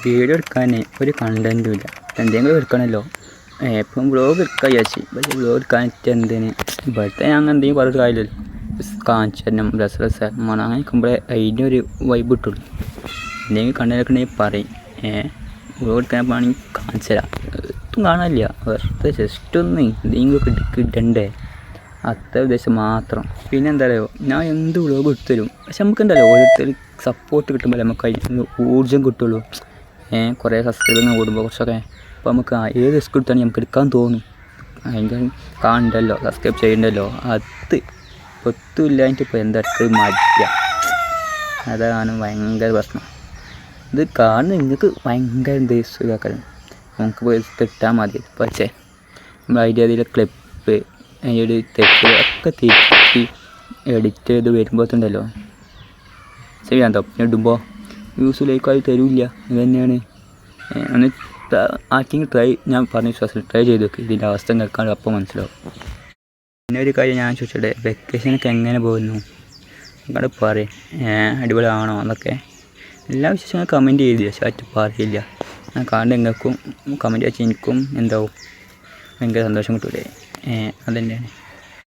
Video എടുക്കാൻ ഒരു കണ്ടൻറ്റും ഇല്ല. എന്തെങ്കിലും എടുക്കണമല്ലോ. ഇപ്പം വ്ളോഗ് എടുക്കാൻ വിചാരിച്ചു. പക്ഷേ വ്ളോഗ് എടുക്കാനിട്ട് എന്തിന് ഇവിടുത്തെ ഞാൻ എന്തെങ്കിലും പറഞ്ഞിട്ട് കാര്യമില്ലല്ലോ. കാണിച്ചു തരണം രസം അങ്ങനെ നിൽക്കുമ്പോഴേ അതിനൊരു വൈബ് കിട്ടുള്ളൂ. എന്തെങ്കിലും കണ്ടൻറ്റൊക്കെ ഉണ്ടെങ്കിൽ പറയും. വ്ളോഗ് എടുക്കാൻ വേണമെങ്കിൽ കാണിച്ചു തരാം. ഒന്നും കാണാനില്ല, വെറുതെ ജസ്റ്റ് ഒന്ന് എന്തെങ്കിലും ഇടണ്ടേ, അത്ര ഉദ്ദേശം മാത്രം. പിന്നെ എന്താ പറയുക, ഞാൻ എന്ത് വ്ളോഗ് എടുത്തരും. പക്ഷെ നമുക്കുണ്ടല്ലോ ഓരോരുത്തർ സപ്പോർട്ട് കിട്ടുമ്പോൾ നമുക്ക് അതിന് ഊർജ്ജം കിട്ടുള്ളൂ. കുറേ സബ്സ്ക്രൈബ് കൂടുമ്പോൾ കുറച്ചൊക്കെ അപ്പോൾ നമുക്ക് ഏത് റിസ്ക് എടുത്താലും നമുക്ക് എടുക്കാൻ തോന്നും. അതിൻ്റെ കാണണ്ടല്ലോ, സബ്സ്ക്രൈബ് ചെയ്യണ്ടല്ലോ, അത് പൊത്തുമില്ലാഞ്ഞിട്ട് ഇപ്പോൾ എന്തെടുത്ത് മാറ്റുക. അതാണ് ഭയങ്കര പ്രശ്നം. ഇത് കാണുന്ന നിങ്ങൾക്ക് ഭയങ്കര എന്ത് സുഖമാക്കണം, നമുക്ക് പോയി കിട്ടാൻ മതി. പക്ഷേ നമ്മൾ അതിൻ്റെ അതിലെ ക്ലിപ്പ് അതിൻ്റെ തെറ്റ് ഒക്കെ തിരിച്ച് എഡിറ്റ് ചെയ്ത് വരുമ്പോഴത്തുണ്ടല്ലോ ചെയ്യാൻ പിന്നെ ഇടുമ്പോൾ വ്യൂസ് ലൈക്കായി തരില്ല. ഇത് തന്നെയാണ്. ഒന്ന് ആർക്കെങ്കിലും ഞാൻ പറഞ്ഞ വിശ്വാസം ട്രൈ ചെയ്ത് നോക്കി, ഇതിൻ്റെ അവസ്ഥ കേൾക്കാൻ അപ്പം മനസ്സിലാവും. പിന്നെ ഒരു കാര്യം ഞാൻ ചോദിച്ചോട്ടെ, വെക്കേഷനൊക്കെ എങ്ങനെ പോകുന്നു നിങ്ങളുടെ പറയും. അടിപൊളിയാണോ എന്നൊക്കെ എല്ലാ വിശേഷങ്ങളും കമൻറ്റ് ചെയ്ത്, പക്ഷേ ആയിട്ട് പറയില്ല. ഞാൻ കാണുന്ന നിങ്ങൾക്കും കമൻറ്റ് വെച്ചാൽ എനിക്കും എന്താവും ഭയങ്കര സന്തോഷം കിട്ടൂലേ. അതുതന്നെയാണ്.